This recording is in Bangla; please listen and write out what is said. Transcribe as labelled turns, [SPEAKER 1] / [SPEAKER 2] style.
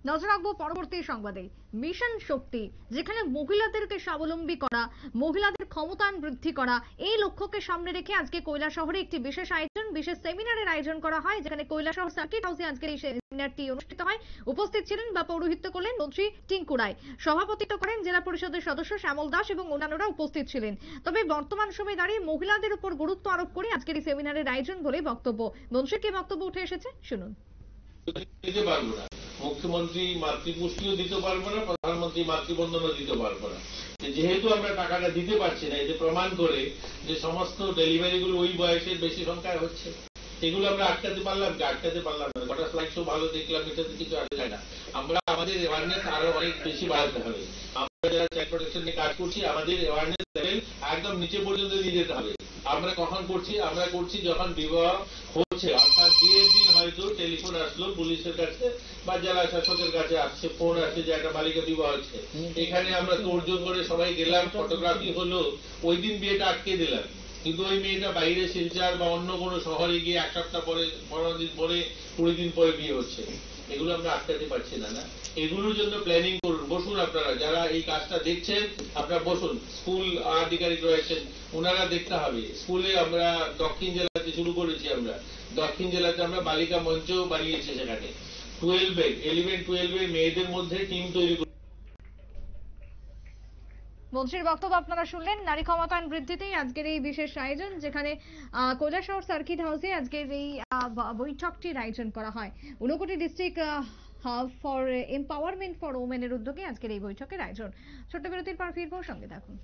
[SPEAKER 1] নজর রাখবো পরবর্তী সংবাদে। মিশন শক্তি, যেখানে মহিলাদেরকে স্বাবলম্বী করা, মহিলাদের ক্ষমতায়ন বৃদ্ধি করা, এই লক্ষ্যকে সামনে রেখে আজকে কৈলাসহরে একটি বিশেষ সেমিনারের আয়োজন করা হয়, যেখানে কৈলাসহর সার্কিট হাউসে আজকে এই সেমিনারটি অনুষ্ঠিত হয়। উপস্থিত ছিলেন বা পৌরোহিত্য করলেন মন্ত্রী টিঙ্কু রায়, সভাপতিত্ব করেন জেলা পরিষদের সদস্য শ্যামল দাস এবং অন্যান্যরা উপস্থিত ছিলেন। তবে বর্তমান সময়ে দাঁড়িয়ে মহিলাদের উপর গুরুত্ব আরোপ করে আজকের এই সেমিনারের আয়োজন বলে বক্তব্য। মন্ত্রীর কি বক্তব্য উঠে এসেছে শুনুন।
[SPEAKER 2] মুখ্যমন্ত্রী মাতৃপুষ্টিও দিতে পারবো না, প্রধানমন্ত্রী মাতৃবন্ধনও দিতে পারবো না। যেহেতু আমরা টাকাটা দিতে পারছি না, এতে প্রমাণ করে যে সমস্ত ডেলিভারি গুলো ওই বয়সের বেশি সংখ্যায় হচ্ছে। এগুলো আমরা আটকাতে পারলাম না। গোটা স্লাইড শো ভালো দেখলাম, এটাতে কিছু আসে যায় না। আমরা আমাদের অ্যাওয়ারনেস আরো অনেক বেশি বাড়াতে হবে। আমরা যারা চাইল্ড প্রোটেকশন নিয়ে কাজ করছি, আমাদের অ্যাওয়ারনেস লেভেল একদম নিচে পর্যন্ত নিয়ে যেতে হবে। আমরা কখন করছি? আমরা করছি যখন বিবাহ হচ্ছে, অর্থাৎ বিয়ের দিন হয়তো টেলিফোন আসলো পুলিশের কাছে বা জেলা শাসকের কাছে আসছে, ফোন আসছে যে একটা বালিকা বিবাহ হচ্ছে। এখানে আমরা তোড়জোড় করে সবাই গেলাম, ফটোগ্রাফি হলো, ওই দিন বিয়েটা আটকে দিলাম। কিন্তু ওই মেয়েটা বাইরে শিলচর বা অন্য কোনো শহরে গিয়ে এক সপ্তাহ পরে, 15 দিন পরে, 20 দিন পরে বিয়ে হচ্ছে। এগুলো আমরা আটকাতে পারছি না। এগুলোর জন্য প্ল্যানিং করুন। বসুন, আপনারা যারা এই কাজটা দেখছেন, আপনারা বসুন। স্কুল আধিকারিক রয়েছেন, ওনারা দেখতে হবে। স্কুলে আমরা দক্ষিণ জেলাতে শুরু করেছি। আমরা দক্ষিণ জেলাতে আমরা বালিকা মঞ্চ বানিয়েছি, সেখানে 11-12 মেয়েদের মধ্যে টিম তৈরি।
[SPEAKER 1] মন্ত্রীর বক্তব্য আপনারা শুনলেন। নারী ক্ষমতায়ন বৃদ্ধিতেই আজকের এই বিশেষ আয়োজন, যেখানে কৈলাসহর সার্কিট হাউসে আজকের এই বৈঠকটির আয়োজন করা হয়। Unakoti district hub for empowerment for ওমেনের উদ্যোগে আজকের এই বৈঠকের আয়োজন। ছোট্ট বিরতির পর ফিরবো, সঙ্গে থাকুন।